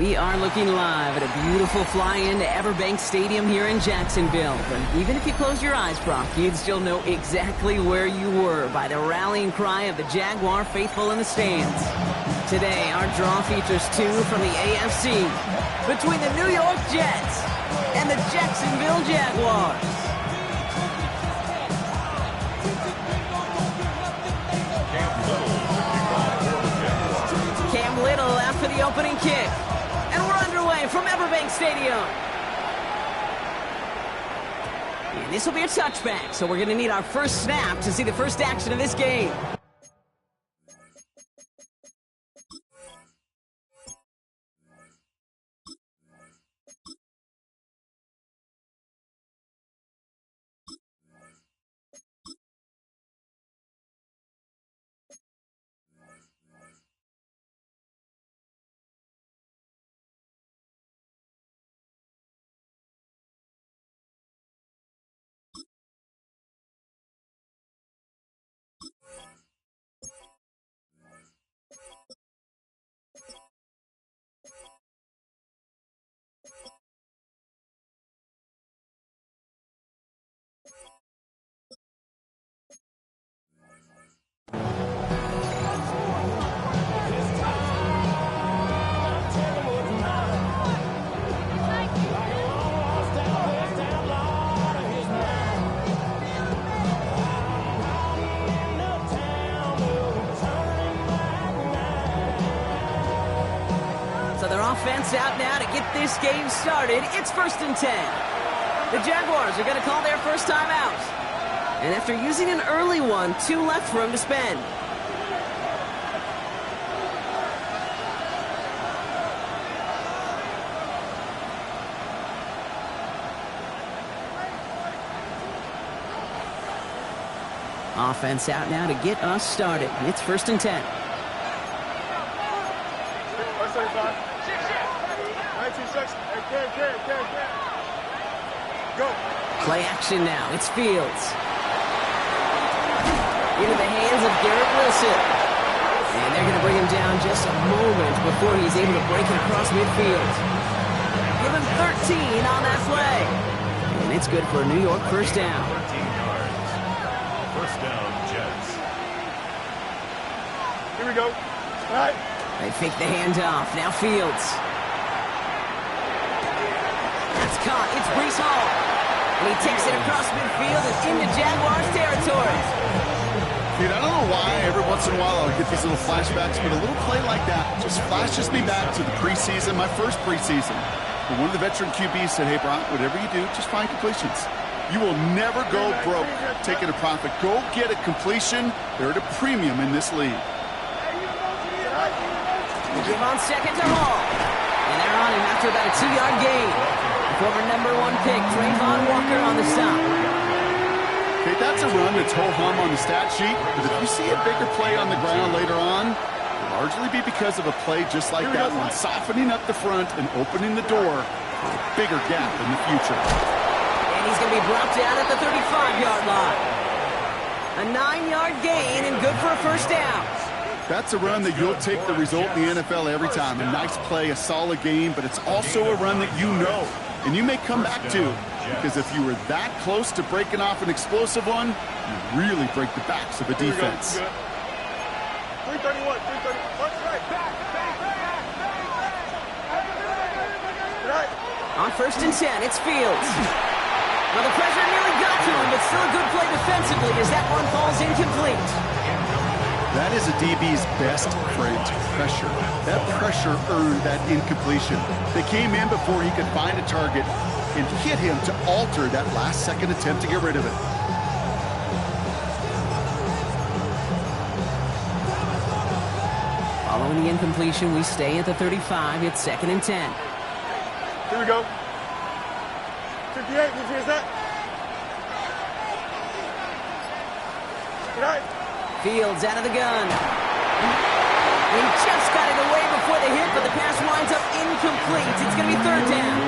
We are looking live at a beautiful fly-in to Everbank Stadium here in Jacksonville. But even if you close your eyes, Brock, you'd still know exactly where you were by the rallying cry of the Jaguar faithful in the stands. Today, our draw features two from the AFC between the New York Jets and the Jacksonville Jaguars. Cam Little after the opening kick. And we're underway from Everbank Stadium. And this will be a touchback, so we're going to need our first snap to see the first action of this game. Offense out now to get this game started. It's 1st and 10. The Jaguars are going to call their first time out. And after using an early one, 2 left for him to spend. Offense out now to get us started. It's 1st and 10. Go. Play action now. It's Fields. Into the hands of Garrett Wilson. And they're going to bring him down just a moment before he's able to break it across midfield. Give him 13 on that play. And it's good for a New York first down. 13 yards. First down, Jets. Here we go. All right. They fake the handoff. Now Fields. That's caught. It's Breece Hall. And he takes it across midfield and into Jaguars territory. Dude, I don't know why every once in a while I'll get these little flashbacks, but a little play like that just flashes me back to the preseason, my first preseason. And one of the veteran QBs said, hey, Brock, whatever you do, just find completions. You will never go broke taking a profit. Go get a completion. They're at a premium in this league. Give on second to Hall. And they're on him after about a 2-yard gain. Former #1 pick, Trayvon Walker on the stop. Okay, that's a run that's ho-hum on the stat sheet, but if you see a bigger play on the ground later on, it'll largely be because of a play just like that one, softening up the front and opening the door for a bigger gap in the future. And he's going to be brought down at the 35-yard line. A 9-yard gain and good for a first down. That's a run that you'll take the result in the NFL every time. A nice play, a solid game, but it's also a run that you know and you may come back to, because if you were that close to breaking off an explosive one, you really break the backs of a defense. 331, 330. Back. On 1st and 10, it's Fields. Well, the pressure nearly got to him, but still a good play defensively as that one falls incomplete. That is a DB's best friend, pressure. That pressure earned that incompletion. They came in before he could find a target and hit him to alter that last-second attempt to get rid of it. Following the incompletion, we stay at the 35. It's 2nd and 10. Here we go. 58, did you hear that? Good night. Fields out of the gun. He just got it away before the hit, but the pass winds up incomplete. It's going to be 3rd down.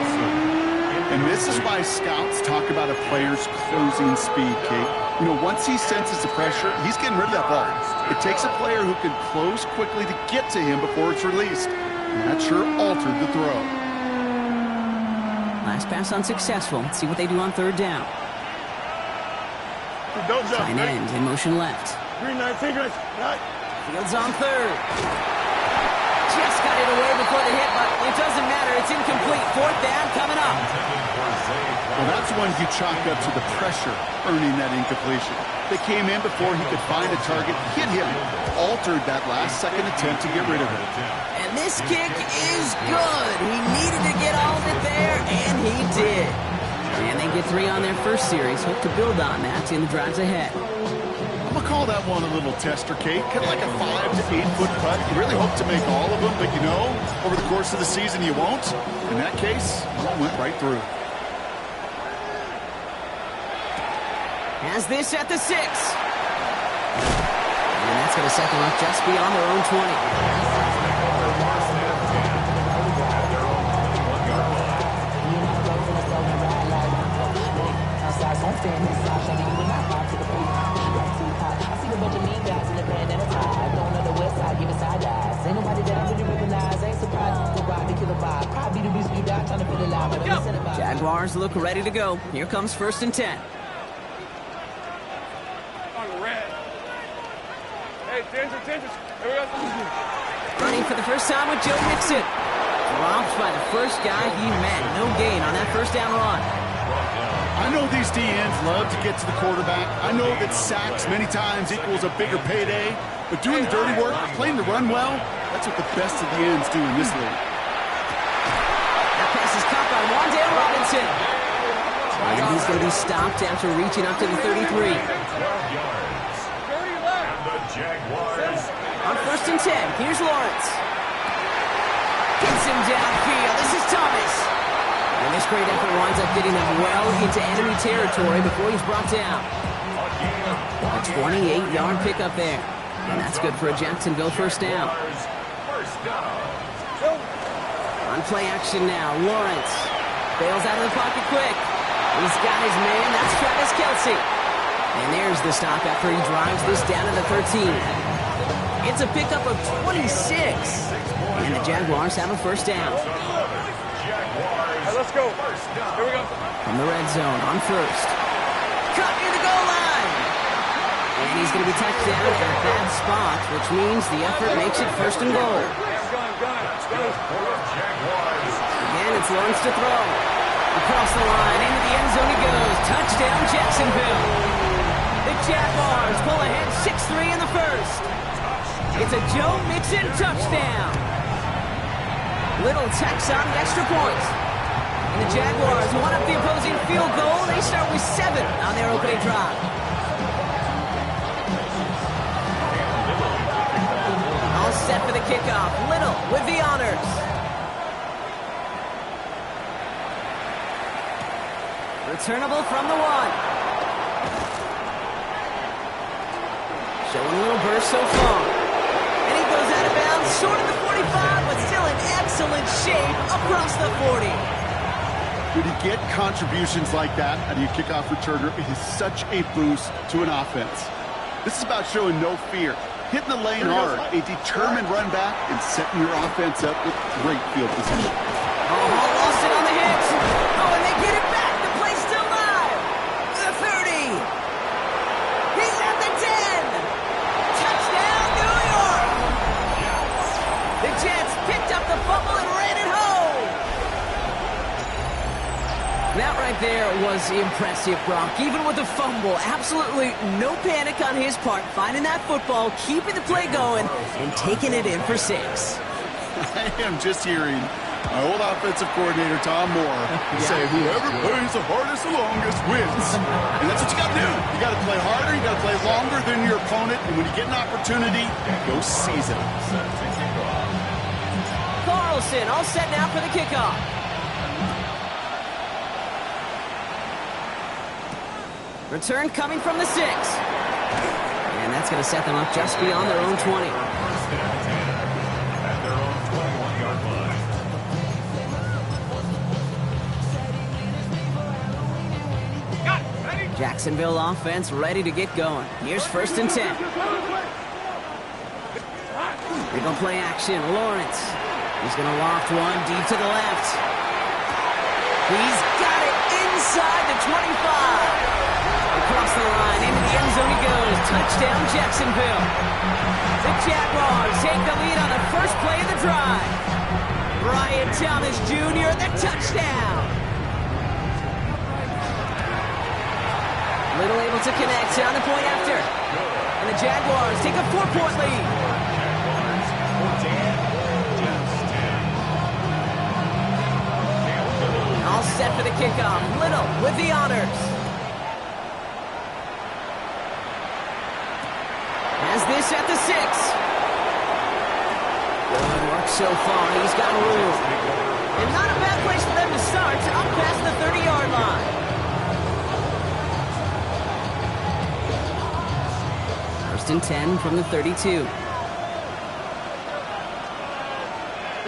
And this is why scouts talk about a player's closing speed, Kate. You know, once he senses the pressure, he's getting rid of that ball. It takes a player who can close quickly to get to him before it's released. And that sure altered the throw. Last pass unsuccessful. Let's see what they do on third down. Don't jump. Tight end in motion left. Green 19, guys. Right. Fields on third. Just got it away before the hit, but it doesn't matter. It's incomplete. Fourth down coming up. Well, that's one you chalk up to the pressure earning that incompletion. They came in before he could find a target, hit him, altered that last-second attempt to get rid of it. And this kick is good. He needed to get all of it there, and he did. And they get 3 on their first series. Hope to build on that in the drives ahead. I'm going to call that one a little tester, Kate. Kind of like a 5 to 8 foot putt. You really hope to make all of them, but you know, over the course of the season, you won't. In that case, it went right through. Has this at the 6. And that's going to set them up just beyond their own 20. Jaguars look ready to go. Here comes 1st and 10. Attention. Here we go. Running for the first time with Joe Mixon. Dropped by the first guy he met. No gain on that first down run. I know these DNs love to get to the quarterback. I know that sacks many times equals a bigger payday. But doing the dirty work, playing the run well, that's what the best of the ends do in this league. That pass is caught by Wan'Dale Robinson. And he's going to be stopped after reaching up to the 33. On 1st and 10, here's Lawrence. Gets him downfield. This is Thomas. And this great effort winds up getting them well into enemy territory before he's brought down. A 28-yard pickup there. And that's good for a Jacksonville first down. On play action now, Lawrence bails out of the pocket quick. He's got his man. That's Travis Kelce. And there's the stop after he drives this down to the 13. It's a pickup of 26. And the Jaguars have a first down. Hey, let's go. Here we go. From the red zone on 1st. Cut near the goal line. And he's going to be touched down at a bad spot, which means the effort makes it 1st and goal. Again, it's Lawrence to throw. Across the line, into the end zone he goes. Touchdown, Jacksonville. The Jaguars pull ahead 6-3 in the first. It's a Joe Mixon touchdown. Little tacks on the extra point. And the Jaguars one up the opposing field goal. They start with 7 on their opening drive. All set for the kickoff. Little with the honors. Returnable from the 1. Showing a little burst so far. And he goes out of bounds, short of the 45, but still in excellent shape across the 40. When you get contributions like that out of your kickoff returner, it is such a boost to an offense. This is about showing no fear, hitting the lane hard, a determined run back, and setting your offense up with great field position. Oh, lost it on the hit. Oh, and they get it back. The play's still live. The 30. He's at the 10. Touchdown, New York. The Jets picked up the fumble and ran it home. That right there was impressive, Brock. Even with the fumble, absolutely no panic on his part. Finding that football, keeping the play going, and taking it in for 6. I am just hearing my old offensive coordinator, Tom Moore, say, whoever plays the hardest the longest wins. And that's what you got to do. You got to play harder, you got to play longer than your opponent, and when you get an opportunity, go seize it. Carlson all set now for the kickoff. Return coming from the 6. And that's going to set them up just beyond their own 20. Jacksonville offense ready to get going. Here's 1st and 10. They're going to play action. Lawrence He's going to loft one deep to the left. He's got it inside the 25. Across the line, into the end zone he goes. Touchdown, Jacksonville. The Jaguars take the lead on the first play of the drive. Brian Thomas Jr., the touchdown. Little able to connect on the point after. And the Jaguars take a 4-point lead. All set for the kickoff. Little with the honors. Has this at the 6. Good work so far. He's got room. And not a bad place for them to start. Up past the 30-yard line. First and 10 from the 32. Here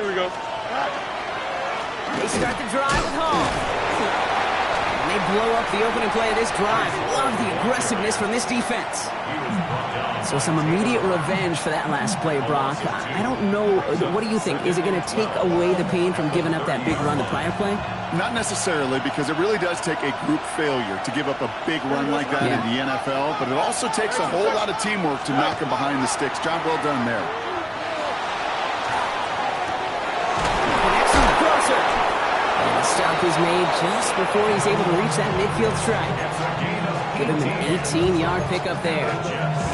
we go. They start the drive with Hall. And they blow up the opening play of this drive. Love the aggressiveness from this defense. So some immediate revenge for that last play, Brock. I don't know. What do you think? Is it going to take away the pain from giving up that big run the prior play? Not necessarily, because it really does take a group failure to give up a big run like that in the NFL, but it also takes a whole lot of teamwork to knock him behind the sticks. Job well done there. Connection to crosser. And the stop is made just before he's able to reach that midfield strike. Give him an 18-yard pickup there.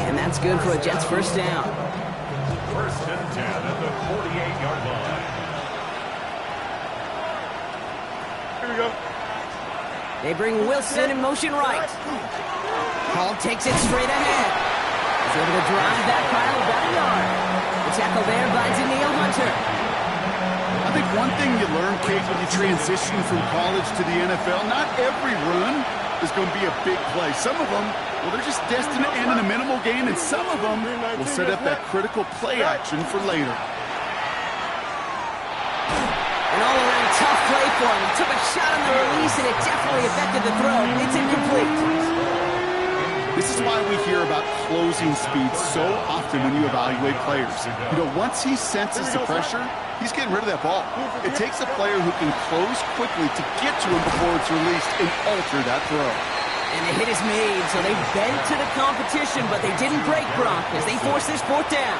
And that's good for a Jets first down. First and 10 at the 48-yard line. Here we go. They bring Wilson in motion right. Hall takes it straight ahead. He's able to drive that pile about a yard. The tackle there by Danielle Hunter. I think one thing you learn, Kate, when you transition from college to the NFL, not every run is going to be a big play. Some of them, well, they're just destined to end in a minimal gain, and some of them will set up that critical play action for later. An all-around tough play for him. He took a shot on the release, and it definitely affected the throw. It's incomplete. This is why we hear about closing speed so often when you evaluate players. You know, once he senses the pressure, he's getting rid of that ball. It takes a player who can close quickly to get to him before it's released and alter that throw. And the hit is made, so they bent to the competition, but they didn't break, Brock, as they force this fourth down.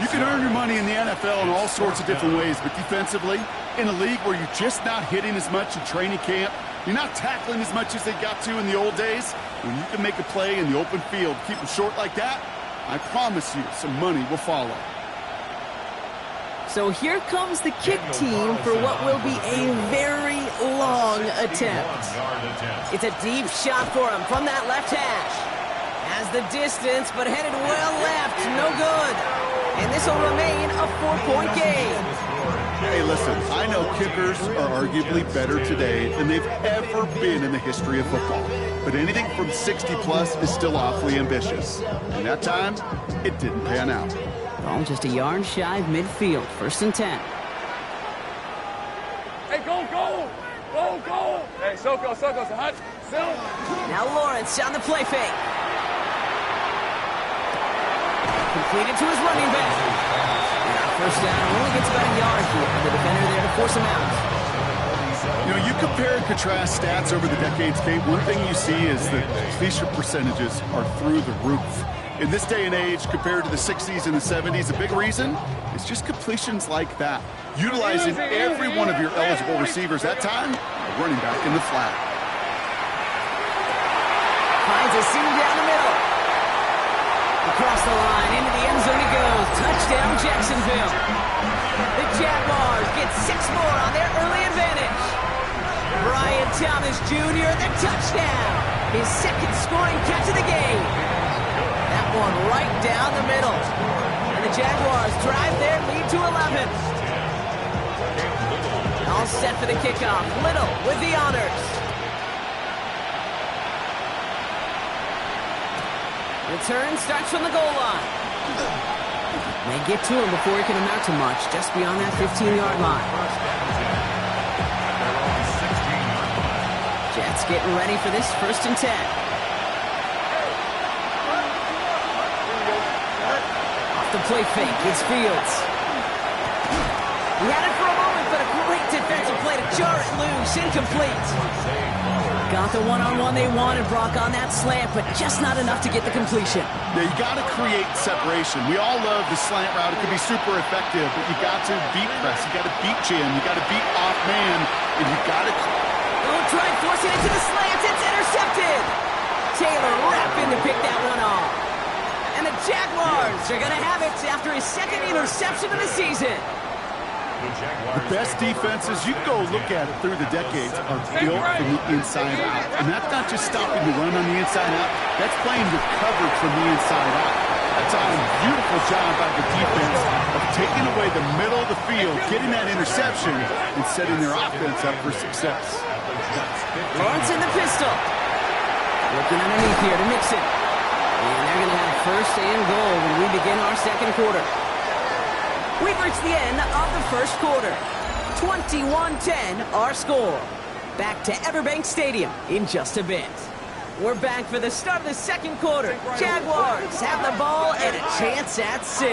You can earn your money in the NFL in all sorts of different ways, but defensively, in a league where you're just not hitting as much in training camp, you're not tackling as much as they got to in the old days, when you can make a play in the open field, keep them short like that, I promise you some money will follow. So here comes the kick team for what will be a very long attempt. It's a deep shot for him from that left hash. Has the distance, but headed well left. No good. And this will remain a 4-point game. Hey, listen, I know kickers are arguably better today than they've ever been in the history of football. But anything from 60-plus is still awfully ambitious. And that time, it didn't pan out. Ball just a yard shy of midfield. First and 10. Hey, go, go! Go, go! Hey, Soko, hot. Now Lawrence on the play fake. Completed to his running back. First down, only gets about a yard here. The defender there to force him out. You know, you compare and contrast stats over the decades, Kate. One thing you see is that completion percentages are through the roof. In this day and age, compared to the 60s and the 70s, a big reason is just completions like that. Utilizing every one of your eligible receivers. That time, a running back in the flat. Finds a seam down the middle. Across the line, into the end zone he goes. Touchdown, Jacksonville. The Jaguars get 6 more on their early advantage. Brian Thomas Jr., the touchdown. His second scoring catch of the game. That one right down the middle. And the Jaguars drive their lead to 11. All set for the kickoff. Little with the honors. Return starts from the goal line. They get to him before he can amount to much, just beyond that 15-yard line. Jets getting ready for this first and 10. Off the play fake, it's Fields. He had it for a moment, but a great defensive play to jar it loose. Incomplete. Got the one-on-one they wanted, Brock, on that slant, but just not enough to get the completion. Yeah, you got to create separation. We all love the slant route. It can be super effective, but you got to beat press. You got to beat jam. You got to beat off man, and you got to... Don't try and force it into the slants. It's intercepted. Taylor rapping to pick that one off. And the Jaguars are going to have it after his second interception of the season. The best defenses, you can go look at it through the decades, are built from the inside out. And that's not just stopping the run on the inside out. That's playing your coverage from the inside out. That's a beautiful job by the defense of taking away the middle of the field, getting that interception, and setting their offense up for success. Lawrence in the pistol. Looking underneath here to Mixon. And they're going to have first and goal when we begin our second quarter. We've reached the end of the first quarter. 21-10 our score. Back to Everbank Stadium in just a bit. We're back for the start of the second quarter. Jaguars have the ball and a chance at 6.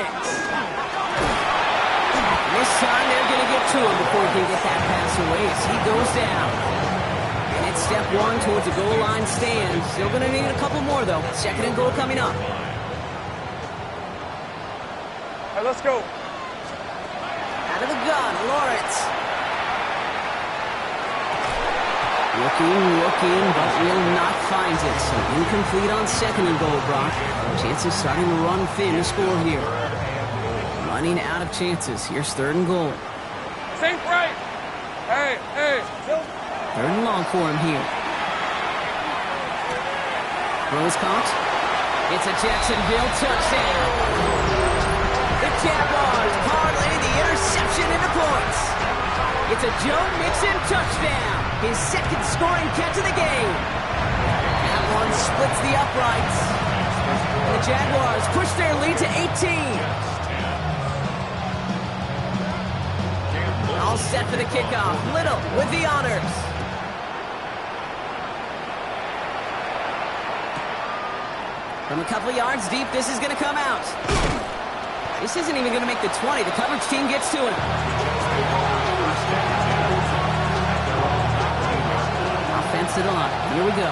This time they're going to get to him before he can get that pass away as he goes down. And it's step 1 towards a goal line stand. Still going to need a couple more, though. Second and goal coming up. All right, let's go. Out of the gun, Lawrence. Looking, but will not find it. So incomplete on second and goal, Brock. Chances starting to run thin to score here. Running out of chances. Here's third and goal. Safe right. Hey. Third and long for him here. Rose caught. It's a Jacksonville touchdown. The Jaguars parlay the interception into points. It's a Joe Mixon touchdown. His second scoring catch of the game. That one splits the uprights. The Jaguars push their lead to 18. All set for the kickoff. Little with the honors. From a couple yards deep, this is going to come out. This isn't even going to make the 20. The coverage team gets to him. Offensive line. Here we go.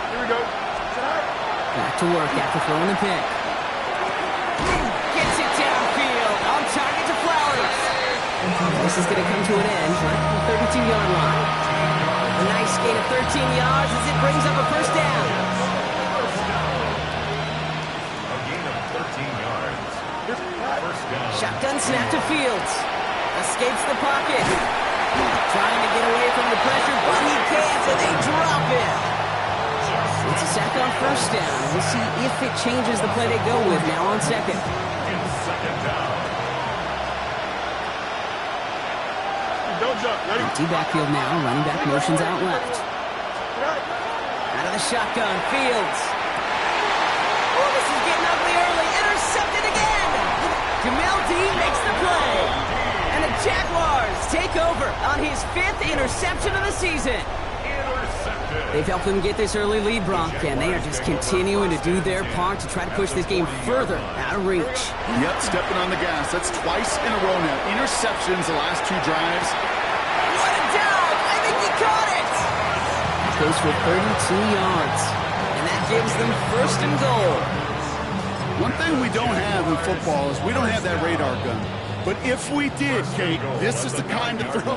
Here we go. Back to work after throwing the pick. Gets it downfield. On target to Flowers. This is going to come to an end right at the 32-yard line. A nice gain of 13 yards as it brings up a first down. A gain of 13 yards. First down. Shotgun snap to Fields. Escapes the pocket. Trying to get away from the pressure, but he can't, and they drop it. It's a sack on first down. We'll see if it changes the play they go with now on second. Second down. Don't jump. Ready? Empty backfield now. Running back motions out left. Out of the shotgun, Fields. Oh, this is getting ugly early. Intercepted again. Jamel Dean makes the play. And the Jaguars take over on his 5th interception of the season. Intercepted. They've helped them get this early lead, Brock, and they are just continuing to do their part to try to push this game further out of reach. Yep, stepping on the gas. That's twice in a row now. Interceptions the last 2 drives. What a dive! I think he caught it! Goes for 32 yards, and that gives them first and goal. One thing we don't have in football is we don't have that radar gun. But if we did, Kate, this is the kind of throw.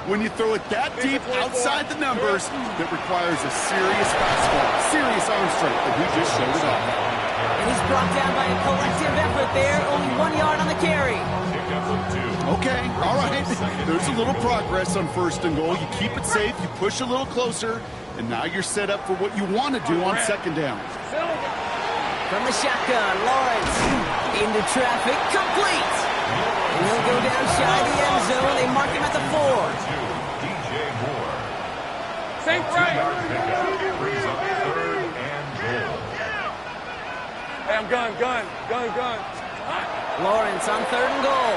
When you throw it that deep outside the numbers, that requires a serious fastball, serious arm strength, and he just showed it off. And he's brought down by a collective effort there, only 1 yard on the carry. Okay, all right. There's a little progress on first and goal. You keep it safe, you push a little closer, and now you're set up for what you want to do on second down. From the shotgun, Lawrence into traffic, complete. And he'll go down shy of the end zone. They mark him at the 4. DJ Moore. Safe right. Brings up third and goal. Hey, I'm gun. Lawrence on third and goal.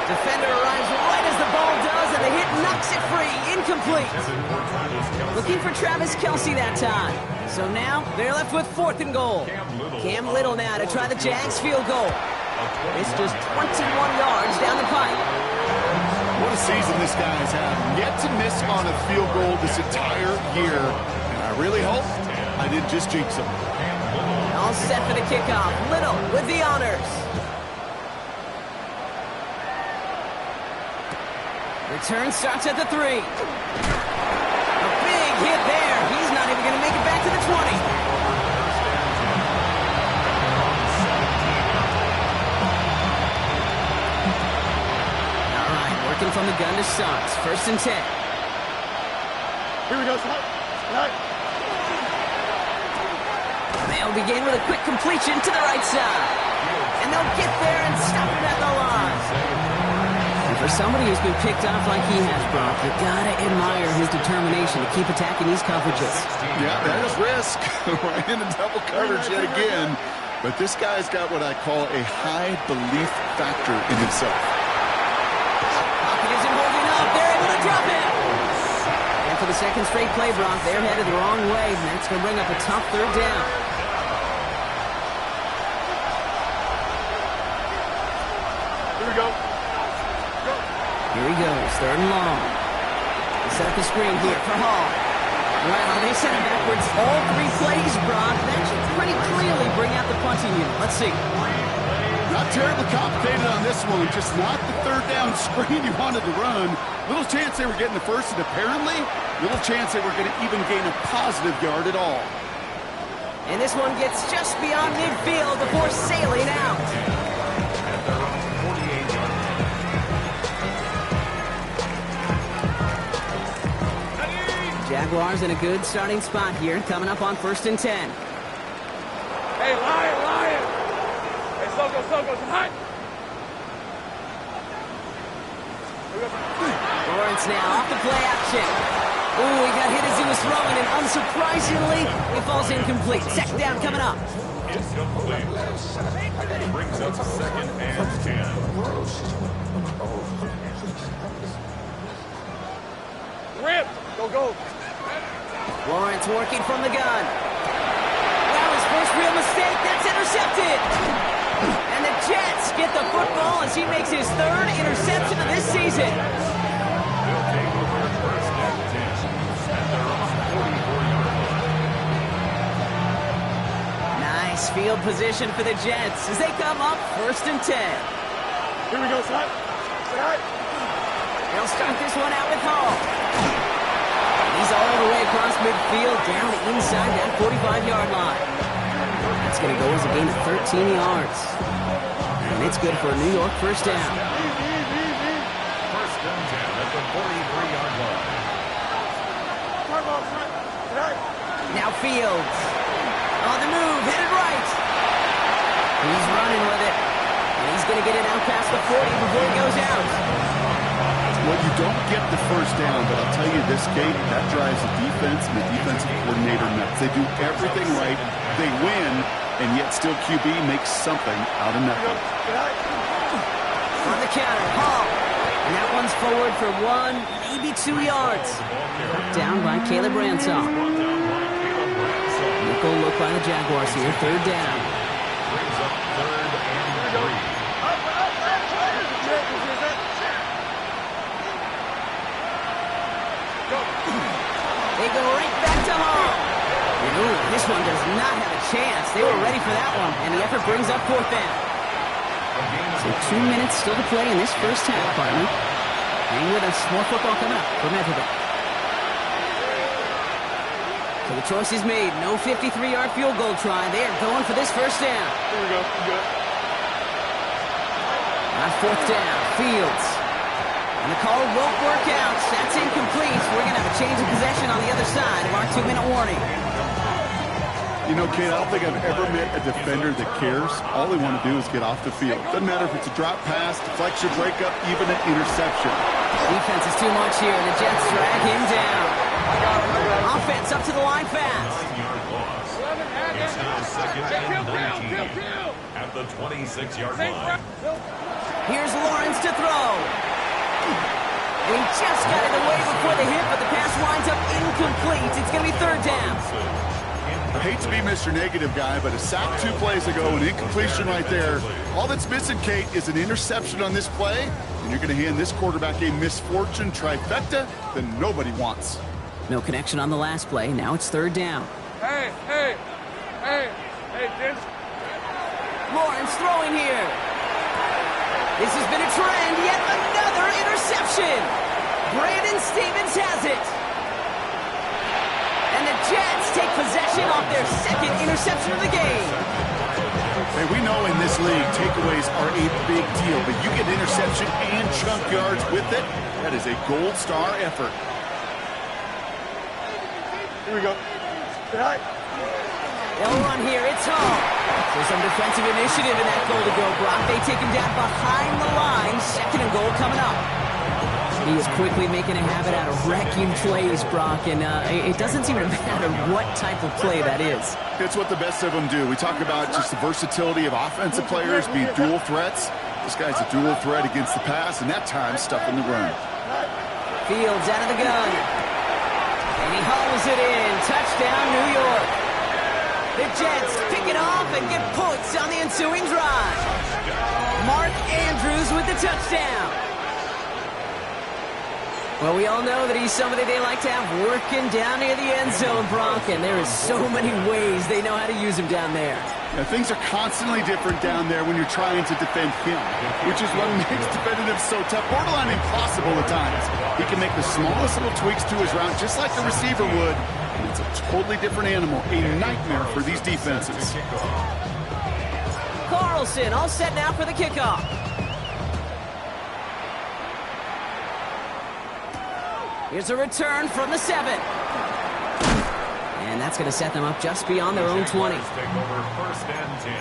Defender arrives right as the ball does, and the hit knocks it free. Incomplete. Looking for Travis Kelce that time. So now they're left with 4th and goal. Cam Little now to try the Jags field goal. It's just 21 yards down the pipe. What a season this guy has had. Yet to miss on a field goal this entire year. And I really hope I didn't just jinx him. All set for the kickoff. Little with the honors. Return starts at the 3. A big hit there. He's not even going to make it back to the 20. Working from the gun to Suggs. 1st and 10. Here we go, son. They'll begin with a quick completion to the right side. And they'll get there and stop him at the line. And for somebody who's been picked off like he has, Brock, you gotta admire his determination to keep attacking these coverages. Yeah, that is risk. We're in a double coverage yet again. But this guy's got what I call a high belief factor in himself. Isn't holding up. They're able to drop it. And for the second straight play, Brock, they're headed the wrong way. And that's going to bring up a tough 3rd down. Here we go. Here he goes. 3rd and long. They set up the screen here for Hall. Wow, they sent him backwards all 3 plays, Brock. That should pretty clearly bring out the punting unit. Let's see. Not terribly complicated on this one, just not the 3rd down screen you wanted to run. Little chance they were getting the 1st, and apparently, little chance they were going to even gain a positive yard at all. And this one gets just beyond midfield before sailing out. At their own 48-yard line. Jaguars in a good starting spot here, coming up on 1st and 10. Hey, Lion! Hey, Soko, some hot! Lawrence now off the play action. Ooh, he got hit as he was throwing, and unsurprisingly, he falls incomplete. 2nd down coming up. Incomplete. Brings up 2nd and 10. Rip! Go! Lawrence working from the gun. Wow, his first real mistake. That's intercepted. And the Jets get the football as he makes his 3rd interception of this season. They'll take over 1st and 10 at their own 44-yard line. Nice field position for the Jets as they come up 1st and 10. Here we go, son. They'll start this one out with Hall. He's all the way across midfield, down to inside that 45-yard line. That's going to go as a gain of 13 yards. And it's good for a New York 1st down. 1st and 10 at the 43-yard line. Now Fields. On the move, headed right. He's running with it. And he's going to get it out past the 40 before he goes out. Well, you don't get the 1st down, but I'll tell you this, Kate, that drives the defense and the defensive coordinator nuts. They do everything right, they win, and yet still QB makes something out of nothing. On the counter, Hall. And that one's forward for 1, maybe 2 yards. Down by Caleb Ransaw. Nickel look by the Jaguars here, 3rd down. Brings up 3rd and 3. They go right back to Hall. Ooh, this one does not have a chance. They were ready for that one, and the effort brings up 4th down. So 2 minutes still to play in this 1st half, partner. Hang with us. More football coming up from Everett. So the choice is made. No 53-yard field goal try. They are going for this 1st down. Here we go. Good. On 4th down, Fields. And the call won't work out. That's incomplete. We're going to have a change of possession on the other side of our 2-minute warning. You know, Kate, I don't think I've ever met a defender that cares. All they want to do is get off the field. Doesn't matter if it's a drop pass, deflection, breakup, even an interception. Defense is too much here. The Jets drag him down. Offense up to the line fast. 9-yard loss. It's now 2nd and 19 at the 26-yard line. Here's Lawrence to throw. And he just got it away before the hit, but the pass winds up incomplete. It's going to be third down. I hate to be Mr. Negative guy, but a sack 2 plays ago, an incompletion right there. All that's missing, Kate, is an interception on this play, and you're going to hand this quarterback a misfortune trifecta that nobody wants. No connection on the last play. Now it's third down. Hey, James. Lawrence throwing here. This has been a trend. Yet another interception. Brandon Stevens has it. And the Jets take possession off their second interception of the game. Hey, we know in this league, takeaways are a big deal, but you get interception and chunk yards with it. That is a gold star effort. Here we go. They'll run here. It's home. So some defensive initiative in that goal to go, Brock. They take him down behind the line. Second and goal coming up. He is quickly making a habit out of wrecking plays, Brock, and it doesn't seem to matter what type of play that is. It's what the best of them do. We talk about just the versatility of offensive players being dual threats. This guy's a dual threat against the pass, and that time stuffing the run. Fields out of the gun. And he hauls it in. Touchdown, New York. The Jets pick it off and get points on the ensuing drive. Mark Andrews with the touchdown. Well, we all know that he's somebody they like to have working down near the end zone, Brock, and there is so many ways they know how to use him down there. Now, things are constantly different down there when you're trying to defend him, which is what makes defending so tough, borderline impossible at times. He can make the smallest little tweaks to his route, just like the receiver would, and it's a totally different animal, a nightmare for these defenses. Carlson all set now for the kickoff. Here's a return from the 7. And that's going to set them up just beyond their own 20. Take over first and 10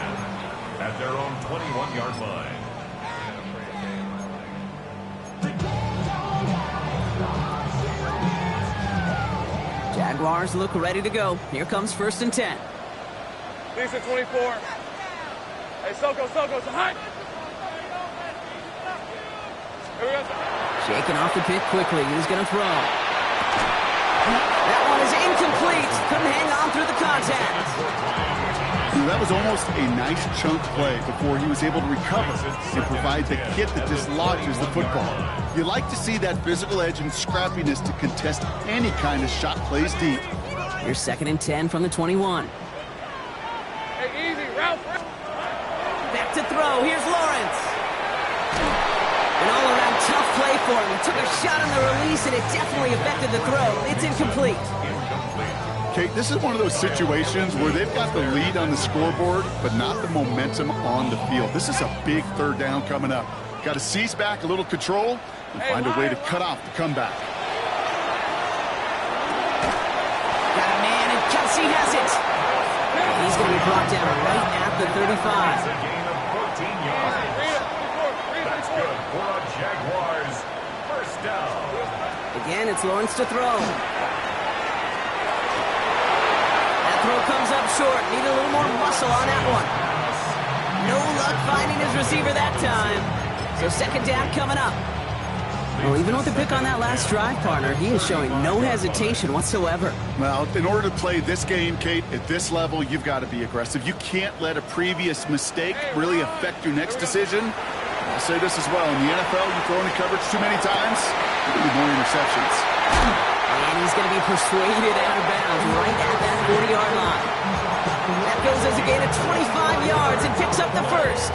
at their own 21-yard line. Jaguars look ready to go. Here comes first and 10. Lisa 24. Hey, Soko, so high. Here we go. Shaking off the pick quickly. He's going to throw. That one is incomplete. Couldn't hang on through the contact. That was almost a nice chunk play before he was able to recover and provide the hit that dislodges the football. You like to see that physical edge and scrappiness to contest any kind of shot plays deep. Here's second and 10 from the 21. Hey, easy, Ralph. Back to throw. Here's Lawrence. An all-around tough play for him. He took a shot on the release, and it definitely affected the throw. It's incomplete. Kate, this is one of those situations where they've got the lead on the scoreboard, but not the momentum on the field. This is a big third down coming up. Got to seize back a little control and find a way to cut off the comeback. Got a man, and Kelsey has it. He's going to be brought down right at the 35. It's a gain of 14 yards. That's good for a Jaguars first down. Again, it's Lawrence to throw. That throw comes up short. Need a little more muscle on that one. No luck finding his receiver that time. So second down coming up. Well, even with the pick on that last drive, partner, he is showing no hesitation whatsoever. Well, in order to play this game, Kate, at this level, you've got to be aggressive. You can't let a previous mistake really affect your next decision. I'll say this as well. In the NFL, you throw into coverage too many times, you're going to be more interceptions. And he's going to be persuaded out of bounds right at that 40-yard line. That goes as a gain of 25 yards and picks up the first.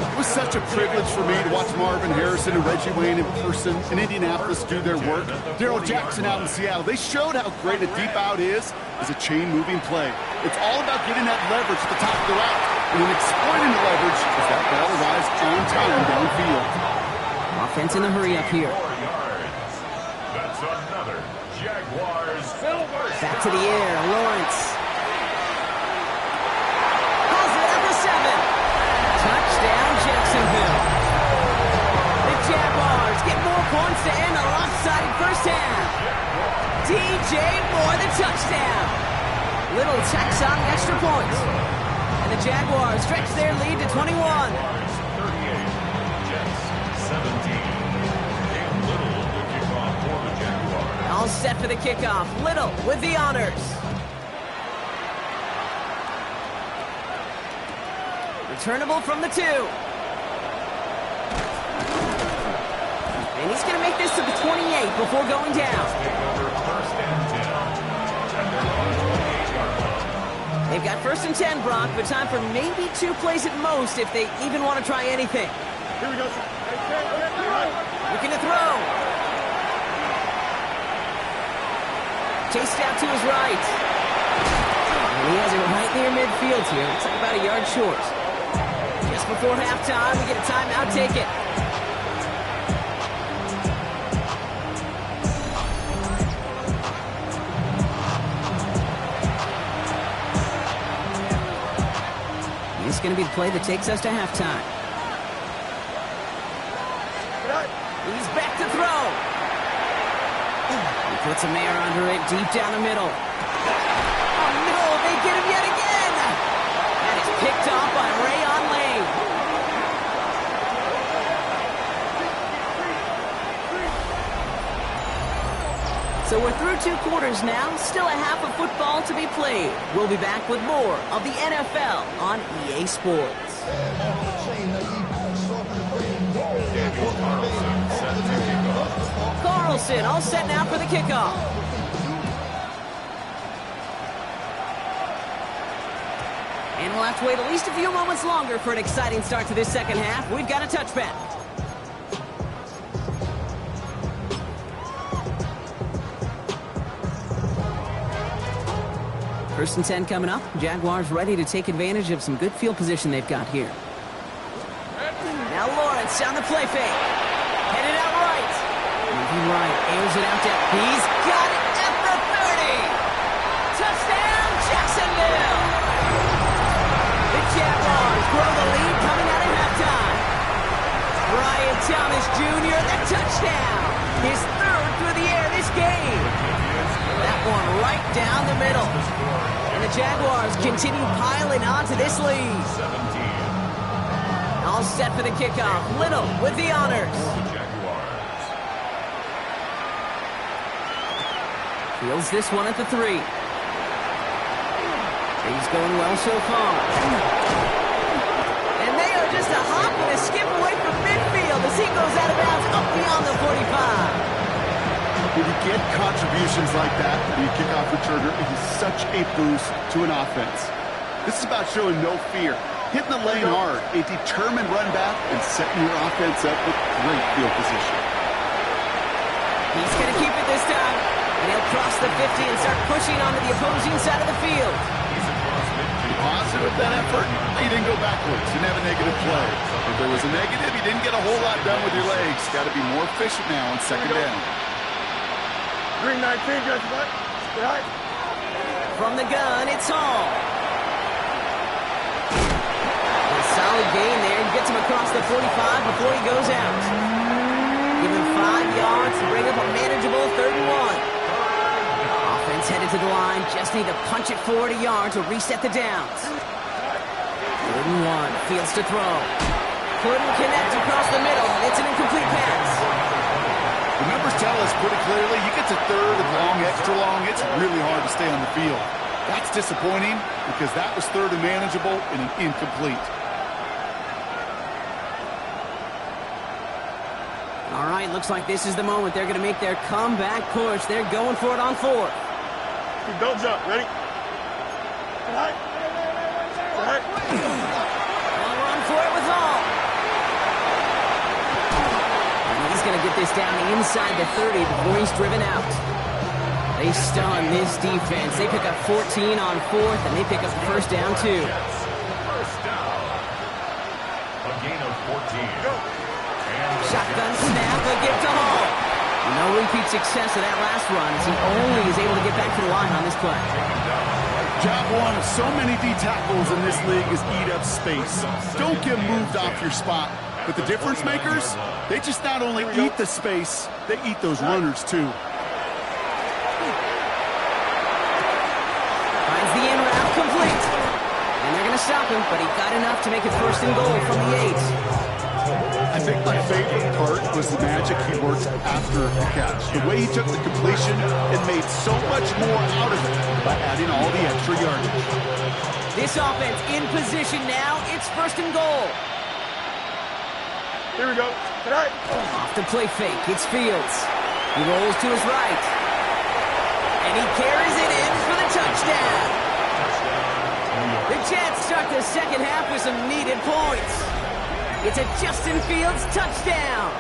It was such a privilege for me to watch Marvin Harrison and Reggie Wayne in person in Indianapolis do their work. Darrell Jackson out in Seattle. They showed how great a deep out is as a chain-moving play. It's all about getting that leverage at the top of the route and then exploiting the leverage as that ball arrives on time downfield. Offense in the hurry up here. 4 yards. That's another Jaguars first. Back to the air, Lawrence. How's it at the 7? Touchdown, Jacksonville. The Jaguars get more points to end the lopsided first half. DJ Moore, the touchdown. Little tax on the extra point. And the Jaguars stretch their lead to 21. 38, Jets 17. Cam Little, the kickoff. All set for the kickoff. Little with the honors. Returnable from the 2. And he's going to make this to the 28 before going down. They've got 1st and 10, Brock, but time for maybe 2 plays at most if they even want to try anything. Here we go. Looking to throw. Chased out to his right. And he has it right near midfield here. Looks like about a yard short. Just before halftime, we get a timeout. Take it. This is going to be the play that takes us to halftime. He's back to throw. He puts a man under it deep down the middle. Oh no, they get him yet again. That is picked off by Rayon Lane. So we're through 2 quarters now, still a half of football to be played. We'll be back with more of the NFL on EA Sports. Carlson all set now for the kickoff. And we'll have to wait at least a few moments longer for an exciting start to this second half. We've got a touchback. First and 10 coming up. Jaguars ready to take advantage of some good field position they've got here. Now Lawrence down the play fake. Headed out right. Moving right. Airs it out to... He's got it at the 30. Touchdown, Jacksonville. The Jaguars grow the lead coming out of halftime. Brian Thomas Jr., the touchdown. His 3rd through the air this game. That one right down the middle. And the Jaguars continue piling onto this lead. All set for the kickoff. Little with the honors. Fields this one at the 3. He's going well so far. And they are just a hop and a skip away from midfield as he goes out of bounds up beyond the 45. When you get contributions like that, when you kick off returner, it is such a boost to an offense. This is about showing no fear, hitting the lane hard, a determined run back, and setting your offense up with great field position. He's going to keep it this time, and he'll cross the 50 and start pushing onto the opposing side of the field. Positive with that effort, he didn't go backwards, didn't have a negative play. If there was a negative, he didn't get a whole lot done with your legs. Got to be more efficient now on second down. Green 19, Judge Butt. Right. From the gun, it's Hall. A solid gain there. He gets him across the 45 before he goes out. Give him 5 yards to bring up a manageable 3rd and 1. Offense headed to the line. Just need to punch it forward a yard to reset the downs. 3rd and 1. Fields to throw. Couldn't connect across the middle. It's an incomplete pass. The numbers tell us pretty clearly, you get to 3rd and long, extra long, it's really hard to stay on the field. That's disappointing because that was 3rd and manageable and an incomplete. All right, looks like this is the moment. They're going to make their comeback push. They're going for it on 4th. Don't jump. Ready? Right. Right. They'll run for it with Hall. He's going to get this down inside the 30 before he's driven out. They stun this defense. They pick up 14 on 4th, and they pick up the first down, too. First down. A gain of 14. Shotgun snap, a give to Hall. No repeat success of that last run as he only is able to get back to the line on this play. Job one of so many D tackles in this league is eat up space. Don't get moved off your spot. But the difference makers, they just not only eat the space, they eat those runners too. Finds the in route complete. And they're going to stop him, but he got enough to make it 1st and goal from the 8. I think my favorite part was the magic he worked after the catch. The way he took the completion and made so much more out of it by adding all the extra yardage. This offense in position now. It's first and goal. Here we go. Tonight. Off the play fake. It's Fields. He rolls to his right. And he carries it in for the touchdown. The Jets start the second half with some needed points. It's a Justin Fields touchdown.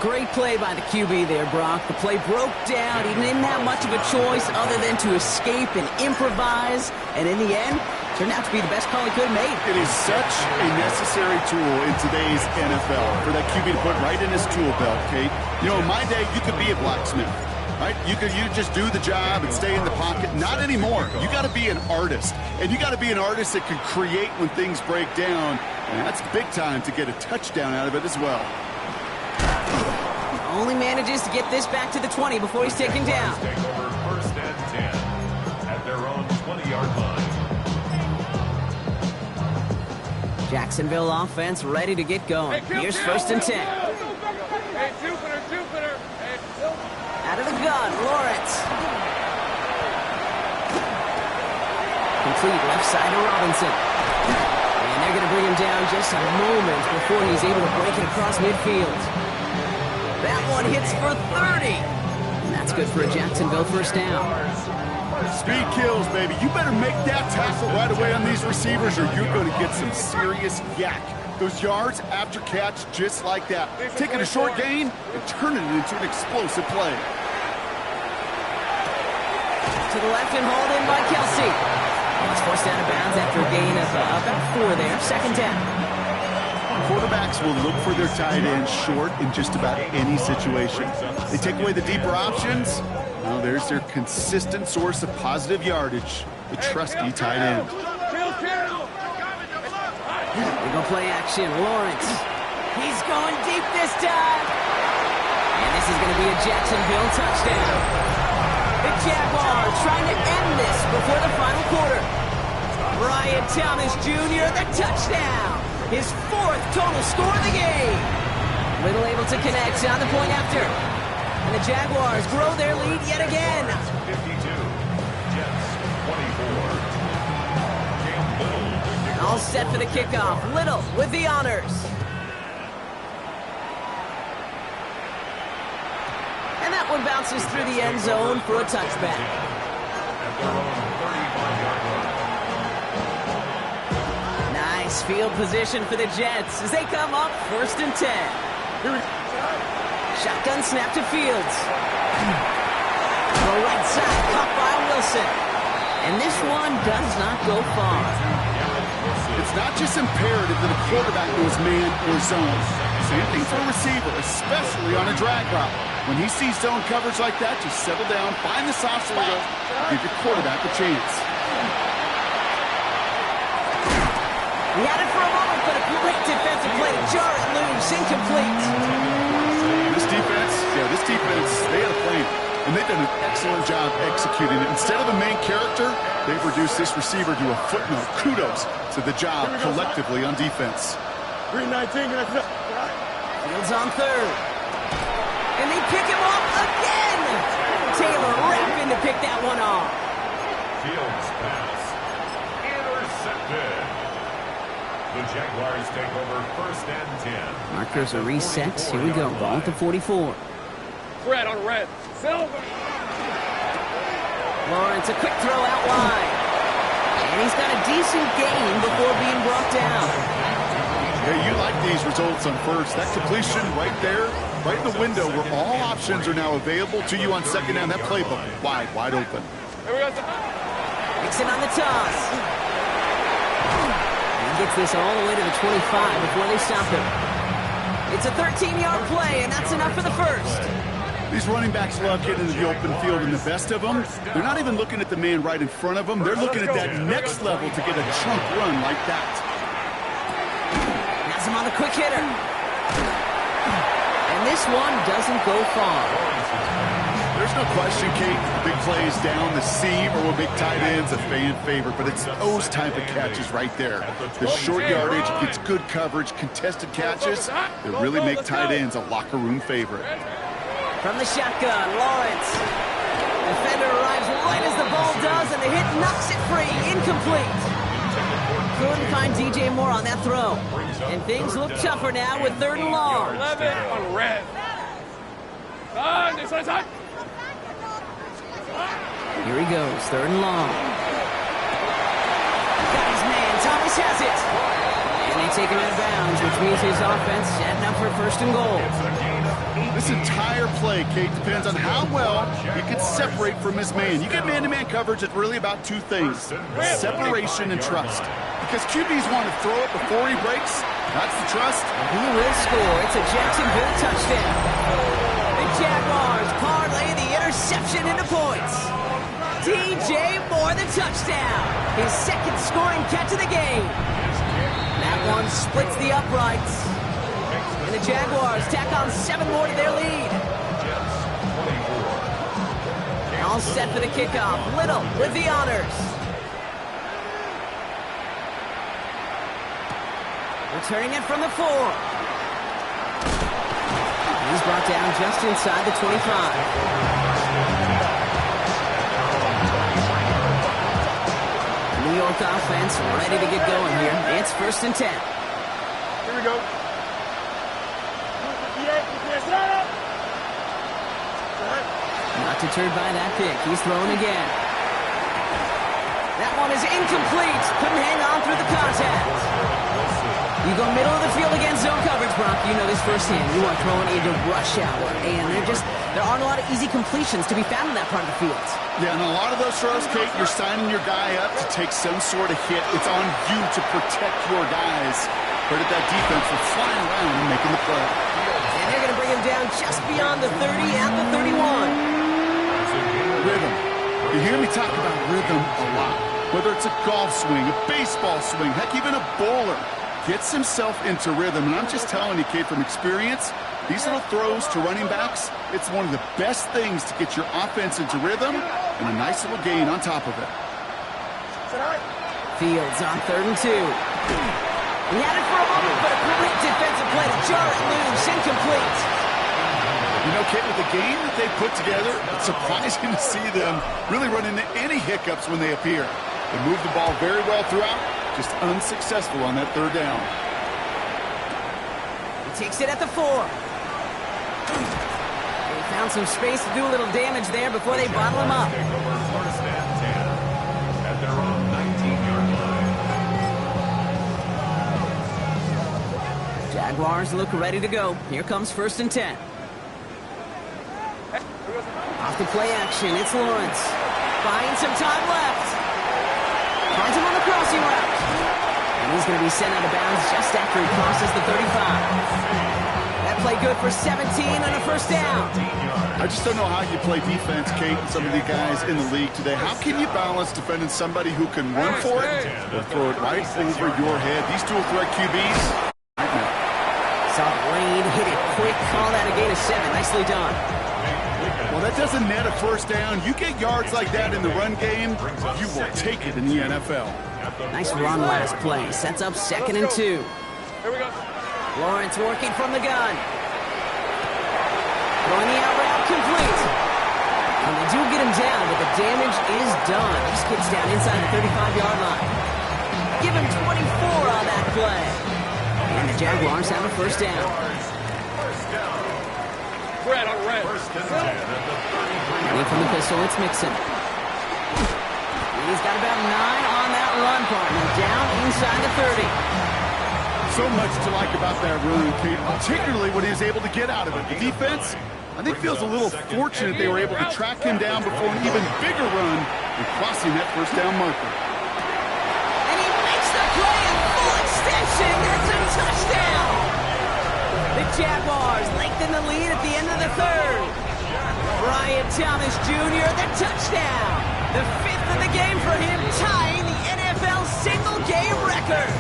Great play by the QB there, Brock. The play broke down. He didn't have much of a choice other than to escape and improvise. And in the end, turned out to be the best call he could have made. It is such a necessary tool in today's NFL for that QB to put right in his tool belt, Kate. You know, in my day, you could be a blacksmith, right? You just do the job and stay in the pocket. Not anymore. You got to be an artist. And you got to be an artist that can create when things break down. And that's big time to get a touchdown out of it as well. Only manages to get this back to the 20 before he's taken down. Take over first and 10 at their own 20-yard line. Jacksonville offense ready to get going. Here's first and 10. Hey, Jupiter. Out of the gun, Lawrence. Complete left side to Robinson. And they're going to bring him down just a moment before he's able to break it across midfield. That one hits for 30. And that's good for a Jacksonville first down. Speed kills, baby. You better make that tackle right away on these receivers or you're going to get some serious yak. Those yards after catch just like that. Taking a short gain and turning it into an explosive play. To the left and hauled in by Kelsey. He's forced out of bounds after a gain of about 4 there. Second down. Quarterbacks will look for their tight end short in just about any situation. They take away the deeper options. Well, there's their consistent source of positive yardage, the trusty tight end. They go play action. Lawrence. He's going deep this time. And this is going to be a Jacksonville touchdown. The Jaguars trying to end this before the final quarter. Brian Thomas Jr., the touchdown. His 4th total score of the game. Little able to connect on the point after. And the Jaguars grow their lead yet again. 52, Jets 24. All set for the kickoff. Little with the honors. And that one bounces through the end zone for a touchback. At their own 35-yard line. Nice field position for the Jets as they come up first and 10. Shotgun snap to Fields. The right side caught by Wilson. And this one does not go far. It's not just imperative that a quarterback knows man or zone. Same thing for a receiver, especially on a drag route. When he sees zone coverage like that, just settle down, find the soft spot, give your quarterback a chance. He had it for a moment, but a great defensive play to jar it loose, incomplete. This defense, they had a plan, and they've done an excellent job executing it. Instead of a main character, they've reduced this receiver to a footnote. Kudos to the job collectively on defense. 319, Fields on third. And they pick him off again. Taylor rapping to pick that one off. Fields pass. Intercepted. The Jaguars take over first and 10. Markers are reset. Here we go. Ball at the 44. Red on red. Silver. Lawrence, a quick throw out wide. And he's got a decent gain before being brought down. Hey, you like these results on first. That completion right there, right in the window where all options are now available to you on second down. That playbook wide open. Nixon on the toss. And he gets this all the way to the 25 before they stop him. It's a 13-yard play, and that's enough for the first. These running backs love getting into the open field, and the best of them, they're not even looking at the man right in front of them. They're looking at that next level to get a chunk run like that. Has him on the quick hitter. And this one doesn't go far. There's There's no question, Kate, big plays down the seam or will make tight ends a fan favorite, but it's those type of catches right there. The short yardage, gets good coverage, contested catches that really make tight ends a locker room favorite. From the shotgun, Lawrence. Defender arrives right as the ball does, and the hit knocks it free. Incomplete. Couldn't find DJ Moore on that throw. And things look tougher now with 3rd and long. 11 on red. This side. Here he goes, 3rd and long. Got his man, Thomas has it. And they take him out of bounds, which means his offense setting up for 1st and goal. This entire play, Kate, depends on how well you can separate from his man. You get man-to-man coverage, it's really about 2 things, separation and trust. Because QBs want to throw it before he breaks. That's the trust. He will score. It's a Jacksonville touchdown. The Jaguars parlay the interception into points. DJ Moore, the touchdown. His 2nd scoring catch of the game. That one splits the uprights. And the Jaguars tack on 7 more to their lead. All set for the kickoff. Little with the honors. Returning it from the 4. He's brought down just inside the 25. New York offense ready to get going here. It's 1st and 10. Here we go. Not deterred by that pick. He's throwing again. That one is incomplete. Couldn't hang on through the contact. You go middle of the field against zone coverage, Brock. You know this firsthand. You are throwing into rush hour, and there aren't a lot of easy completions to be found in that part of the field. Yeah, and a lot of those throws, Kate, you're signing your guy up to take some sort of hit. It's on you to protect your guys. Credit that defense for flying around and making the play. And they're going to bring him down just beyond the 30 at the 31. Rhythm. You hear me talk about rhythm a lot. Whether it's a golf swing, a baseball swing, heck, even a bowler gets himself into rhythm. And I'm just telling you, Kate, from experience, these little throws to running backs, it's one of the best things to get your offense into rhythm and a nice little gain on top of it. Fields on 3rd and 2. He had it for a moment, but a great defensive play to jar it loose. Incomplete. You know, Kate, with the game that they put together, it's surprising to see them really run into any hiccups when they appear. They move the ball very well throughout, just unsuccessful on that 3rd down. He takes it at the 4. They found some space to do a little damage there before they bottle him up. First and 10 at their own 19-yard line. Jaguars look ready to go. Here comes 1st and 10. Off the play action, it's Lawrence. Buying some time left. Finds him on the crossing route. And he's going to be sent out of bounds just after he crosses the 35. That play good for 17 and a 1st down. I just don't know how you play defense, Kate, and some of the guys in the league today. How can you balance defending somebody who can run for it or throw it right over your head? These dual threat QBs, nightmare. Saw the lane, hit it quick, call that a gain of 7. Nicely done. Well, that doesn't net a 1st down. You get yards like that in the run game, you will take it in the NFL. Nice run last play. Sets up 2nd and 2. Here we go. Lawrence working from the gun. Throwing the out route complete. And they do get him down, but the damage is done. Just gets down inside the 35-yard line. Give him 24 on that play. And the Jaguars have a 1st down. Red on red. First and 10 at the 33. Away from the pistol, it's Mixon. He's got about 9 on that run, partner. Down inside the 30. So much to like about that run, Kate, particularly what he was able to get out of it. The defense, I think, feels a little fortunate they were able to track him down before an even bigger run and crossing that 1st down marker. And he makes the play in full extension. That's a touchdown. The Jaguars lengthen the lead at the end of the 3rd. Brian Thomas Jr., the touchdown. The 5th of the game for him, tying the NFL single-game record.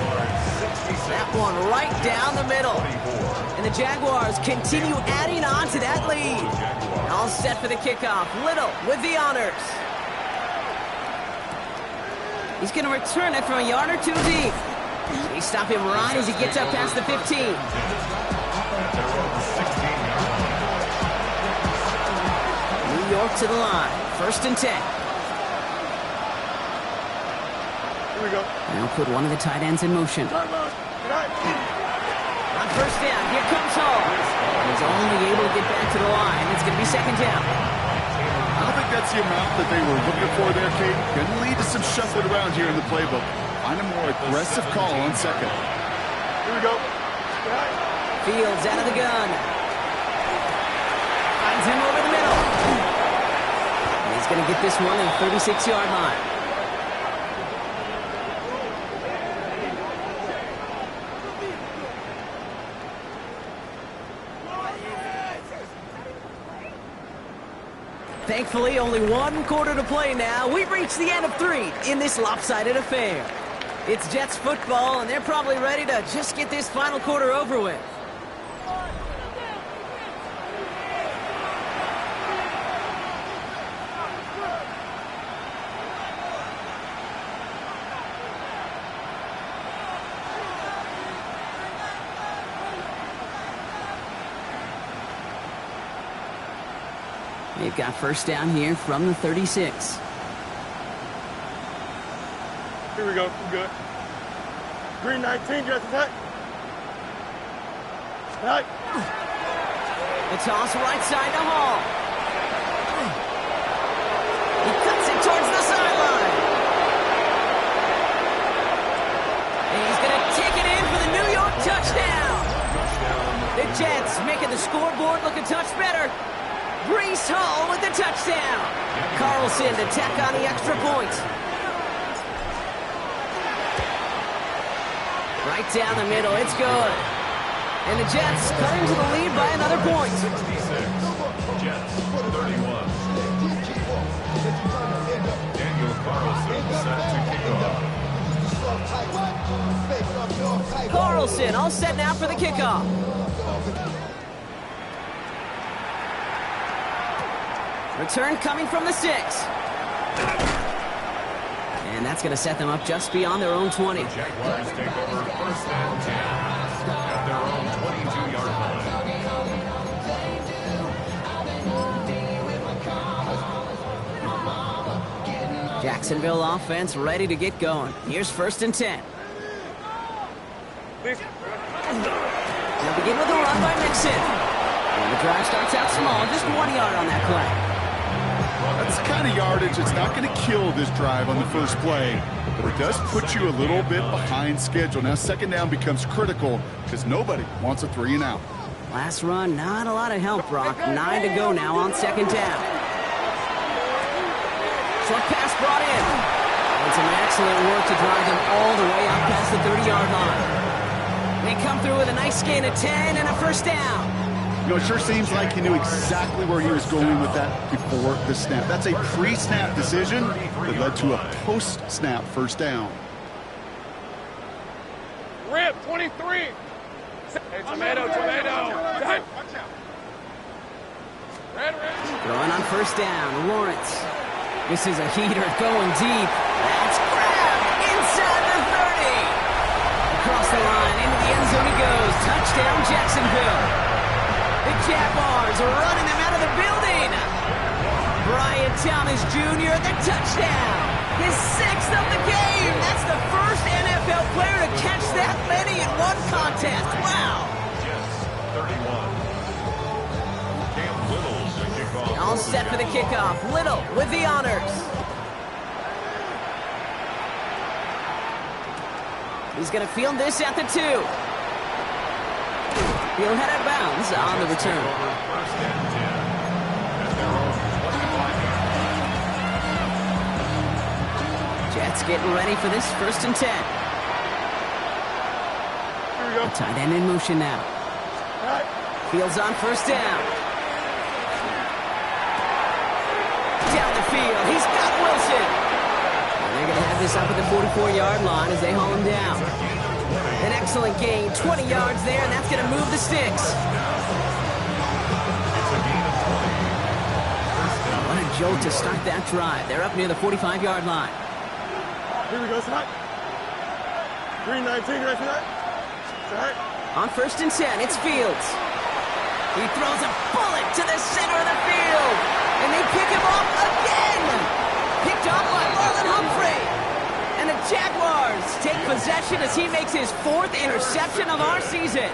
That one right down the middle. And the Jaguars continue adding on to that lead. All set for the kickoff. Little with the honors. He's going to return it from a yard or two deep. They stop him right as he gets up past the 15. New York to the line. 1st and 10. Here we go. Now put one of the tight ends in motion. On 1st down, here comes Hall. He's only able to get back to the line. It's going to be 2nd down. I don't think that's the amount that they were looking for there, Kate. Going to lead to some shuffling around here in the playbook. Find a more aggressive call on 2nd. Here we go. Fields out of the gun. Finds him over the middle. And he's going to get this one at the 36-yard line. Thankfully, only 1 quarter to play now. We've reached the end of 3 in this lopsided affair. It's Jets football, and they're probably ready to just get this final quarter over with. They've got 1st down here from the 36. Here we go. We're good. Green 19, Jets attack. Attack. The toss right side to Hall. He cuts it towards the sideline. And he's going to take it in for the New York touchdown. The Jets making the scoreboard look a touch better. Breece Hall with the touchdown. Carlson to tack on the extra point. Right down the middle, it's good. And the Jets cut into the lead by another point. 66, Jets, 31. Daniel Carlson set to kick off. Carlson all set now for the kickoff. Return coming from the 6. And that's going to set them up just beyond their own 20. The Jaguars take over 1st and 10 at their own 22-yard line. Jacksonville offense ready to get going. Here's 1st and 10. They'll begin with a run by Mixon. And the drive starts out small, just 1 yard on that play. That's the kind of yardage that's not going to kill this drive on the first play, but it does put you a little bit behind schedule. Now 2nd down becomes critical because nobody wants a 3 and out. Last run, not a lot of help, Brock. 9 to go now on 2nd down. Short pass brought in. And some excellent work to drive them all the way out past the 30-yard line. They come through with a nice gain of 10 and a 1st down. You know, it sure seems like he knew exactly where he was going with that before the snap. That's a pre-snap decision that led to a post-snap 1st down. Rip, 23. Hey, tomato. Red. Throwing on 1st down, Lawrence. This is a heater going deep. That's grabbed inside the 30. Across the line, into the end zone he goes. Touchdown, Jacksonville. The Jaguars are running them out of the building. Brian Thomas Jr. the touchdown. His 6th of the game. That's the first NFL player to catch that many in one contest. Wow. Jets, 31. Cam Little to kick off. All set for the kickoff. Little with the honors. He's going to field this at the 2. He'll head out of bounds on the return. 1st and 10 at their own 25. Jets getting ready for this 1st and 10. Here we go. Tight end in motion now. Fields on 1st down. Down the field. He's got Wilson. And they're going to have this up at the 44-yard line as they haul him down. An excellent gain, 20 yards there, and that's going to move the sticks. What a jolt to start that drive. They're up near the 45-yard line. Here we go, Scott. 319, right for that? Scott. On 1st and 10, it's Fields. He throws a bullet to the center of the field. And they pick him off again. Picked off by Marlon Humphrey. And the Jaguars take possession as he makes his 4th interception of our season.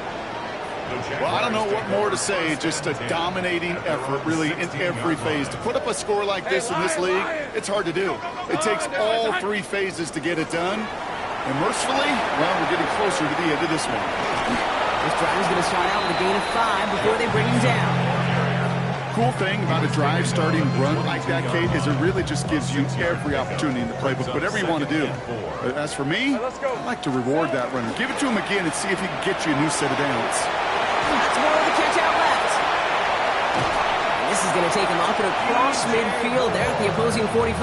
Well, I don't know what more to say. Just a dominating effort, really, in every phase. To put up a score like this in this league, it's hard to do. It takes all 3 phases to get it done. And mercifully, well, we're getting closer to the end of this one. This drive is going to start out with a gain of 5 before they bring him down. Cool thing about a drive starting run like that, Kate, is it really just gives you every opportunity in the playbook, whatever you want to do. As for me, I like to reward that runner. Give it to him again and see if he can get you a new set of downs. That's more of the catch out left. And this is going to take him up and across midfield there at the opposing 45.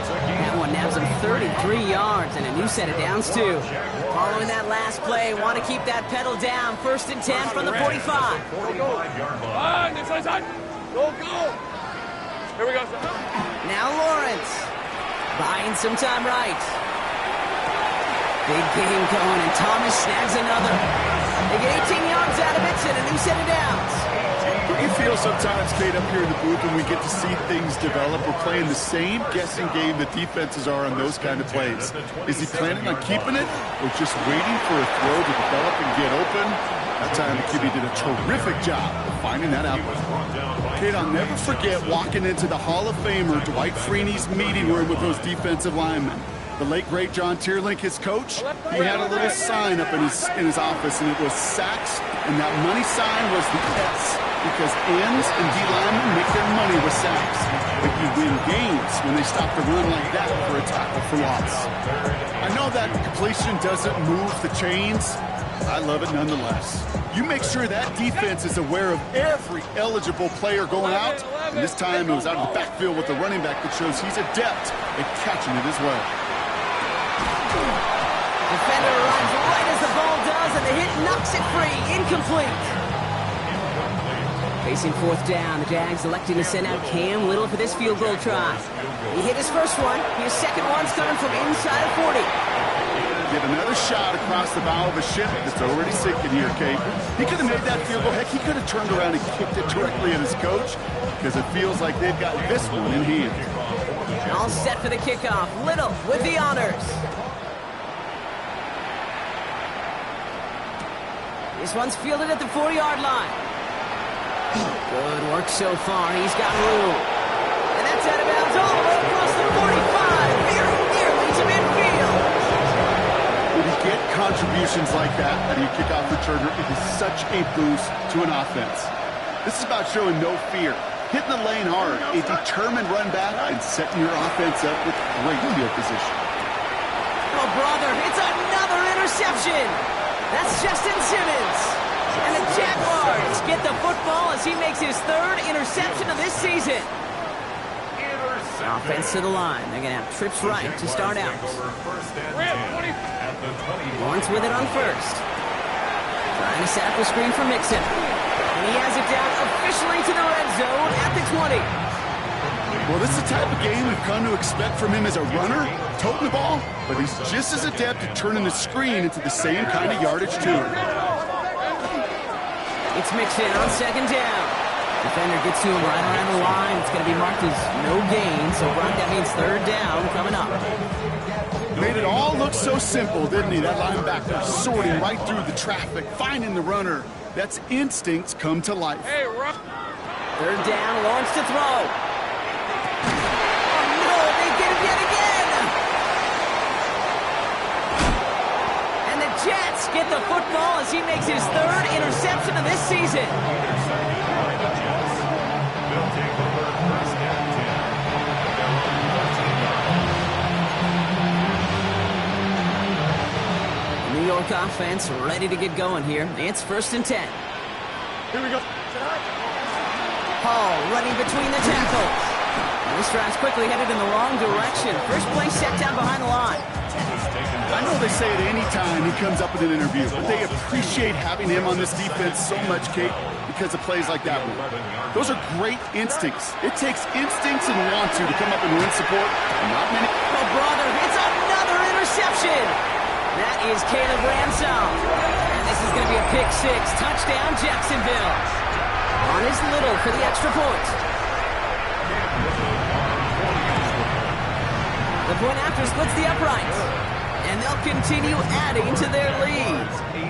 That one nabs him 33 yards and a new set of downs, too. Following that last play, want to keep that pedal down. 1st and 10 from the 45. Go. Here we go, sir. Now Lawrence. Buying some time right. Big game going, and Thomas snags another. They get 18 yards out of it and a new set of downs. You feel sometimes, Kate, up here in the booth when we get to see things develop, we're playing the same guessing game that defenses are on those kind of plays. Is he planning on keeping it or just waiting for a throw to develop and get open? That time the QB did a terrific job of finding that outlet. Kate, I'll never forget walking into the Hall of Famer Dwight Freeney's meeting room with those defensive linemen. The late, great John Tierlink, his coach, he had a little sign up in his office, and it was sacks, and that money sign was the S, because ends and D-linemen make their money with sacks. But you win games when they stop the run like that for a tackle for loss. I know that completion doesn't move the chains. I love it nonetheless. You make sure that defense is aware of every eligible player going out, and this time it was out of the backfield with the running back that shows he's adept at catching it as well. Defender arrives right as the ball does, and the hit knocks it free. Incomplete. Facing 4th down, the Jags electing to send out Cam Little for this field goal try. He hit his first one. His second one's coming from inside of 40. Get another shot across the bow of a ship that's already sinking here, Kate. He could have made that field goal. Heck, he could have turned around and kicked it directly at his coach, because it feels like they've got this one in hand. All set for the kickoff. Little with the honors. This one's fielded at the 4-yard line. Good work so far. He's got room. And that's out of bounds all the way across the 45. Very nearly to midfield. When you get contributions like that out of your kickoff returner, it is such a boost to an offense. This is about showing no fear, hitting the lane hard, a determined run back, and setting your offense up with great field position. Oh, brother, it's another interception. That's Justin Simmons. And the Jaguars get the football as he makes his 3rd interception of this season. Offense to the line. They're going to have trips right to start out. Lawrence with it on 1st. Trying to set up a screen for Mixon. And he has it down officially to the red zone at the 20. Well, this is the type of game we've come to expect from him as a runner, toting the ball, but he's just as adept at turning the screen into the same kind of yardage, too. It's Mixon on 2nd down. Defender gets to him right around the line. It's going to be marked as no gain, so Brock, that means 3rd down coming up. Made it all look so simple, didn't he? That linebacker sorting right through the traffic, finding the runner. That's instincts come to life. Hey, Ruff. 3rd down, Lawrence to throw. Oh, no, they get it yet again. And the Jets get the football as he makes his 3rd interception of this season. New York offense ready to get going here. It's 1st and 10. Here we go. Hall running between the tackles. And this drive's quickly headed in the wrong direction. First play set down behind the line. I know they say it any time he comes up in an interview, but they appreciate having him on this defense so much, Kate, because of plays like that one. Those are great instincts. It takes instincts and want to come up and win support, and not many. Oh, brother, it's another interception. That is Caleb Ransom. And this is going to be a pick six. Touchdown, Jacksonville. On is Little for the extra point. The point after splits the uprights. And they'll continue adding to their lead. 83,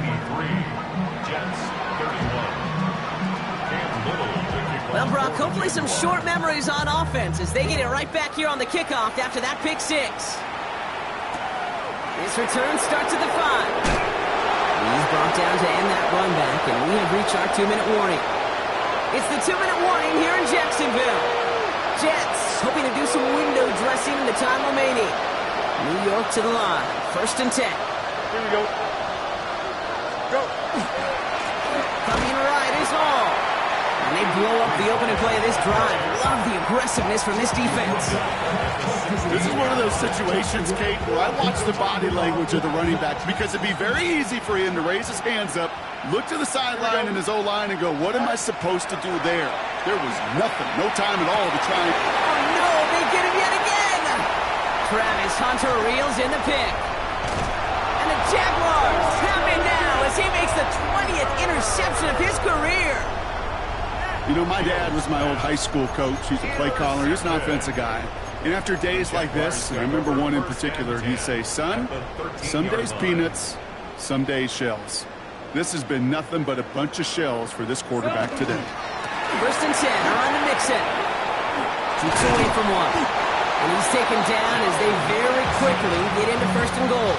Jets 31. Well, Brock, hopefully some short memories on offense as they get it right back here on the kickoff after that pick six. This return starts at the 5. He's brought down to end that run back, and we have reached our 2-minute warning. It's the 2-minute warning here in Jacksonville. Jets hoping to do some window dressing in the time remaining. New York to the line. 1st and 10. Here we go. Go. Coming right is Hall. And they blow up the opening play of this drive. Love the aggressiveness from this defense. This is one of those situations, Kate, where I watch the body language of the running back because it'd be very easy for him to raise his hands up, look to the sideline in his O-line and go, what am I supposed to do there? There was nothing, no time at all to try. Oh, no, they get him yet again. Travis Hunter reels in the pick. And the Jaguars have him now as he makes the 20th interception of his career. You know, my dad was my old high school coach. He's a play caller. He's an offensive guy. And after days like this, and I remember one in particular, he'd say, son, some days peanuts, some days shells. This has been nothing but a bunch of shells for this quarterback today. 1st and 10 on the Mixon. Keeps away from one. And he's taken down as they very quickly get into 1st and goal.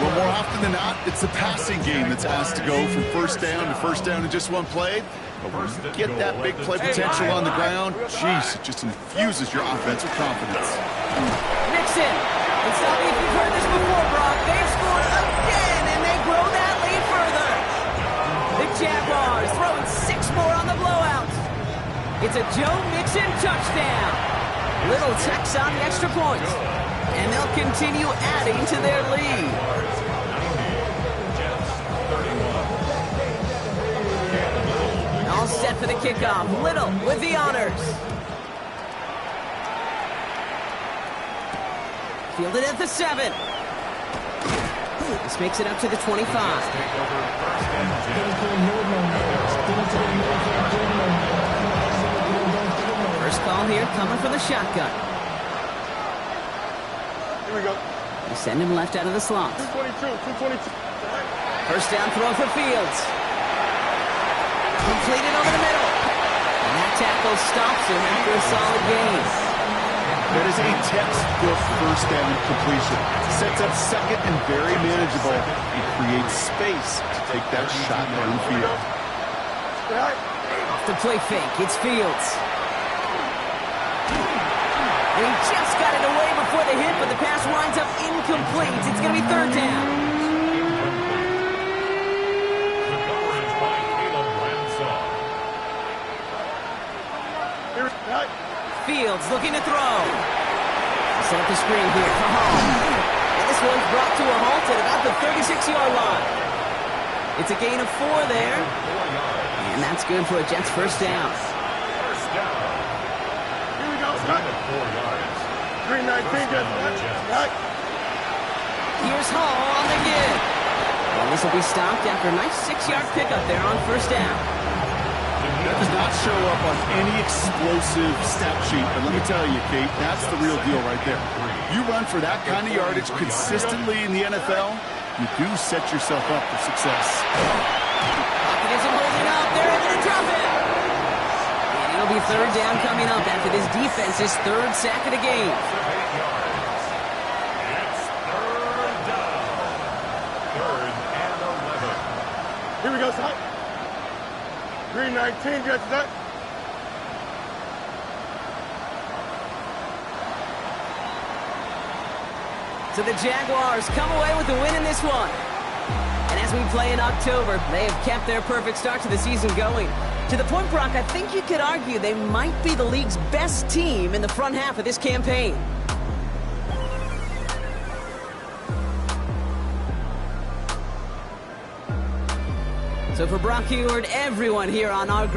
Well, more often than not, it's the passing game that's asked to go from first down in just one play. But when you get that big play potential on the ground, jeez, it just infuses your offensive confidence. Nixon. And tell me if you've heard this before, Brock. They've scored again, and they grow that lead further. The Jaguars throwing 6 more on the blowout. It's a Joe Mixon touchdown. Little checks on the extra point. And they'll continue adding to their lead. All set for the kickoff. Little with the honors. Fielded at the 7. This makes it up to the 25. First call here coming from the shotgun. Here we go. They send him left out of the slot. 222. First down throw for Fields. Completed over the middle. And that tackle stops him after a solid gain. That is a textbook first down completion. Sets up second and very manageable. It creates space to take that shot downfield. Off the play fake, it's Fields. And he just got it away before the hit, but the pass winds up incomplete. It's going to be 3rd down. Fields looking to throw. Set up the screen here for Hall. And this one's brought to a halt at about the 36-yard line. It's a gain of 4 there. And that's good for a Jets first down. First down. Here we go. 4 yards. 319, Jets. Here's Hall on the give. And this will be stopped after a nice 6-yard pickup there on first down. That does not show up on any explosive stat sheet, but let me tell you, Kate, that's the real deal right there. You run for that kind of yardage consistently in the NFL, you do set yourself up for success. Pocket isn't holding up. They're able to drop it. And it'll be 3rd down coming up after this defense's 3rd sack of the game. It's 3rd down. 3rd and 11. Here we go, son. 319, Jets. So the Jaguars come away with the win in this one. And as we play in October, they have kept their perfect start to the season going. To the point, Brock, I think you could argue they might be the league's best team in the front half of this campaign. So for Brock Huard, everyone here on our great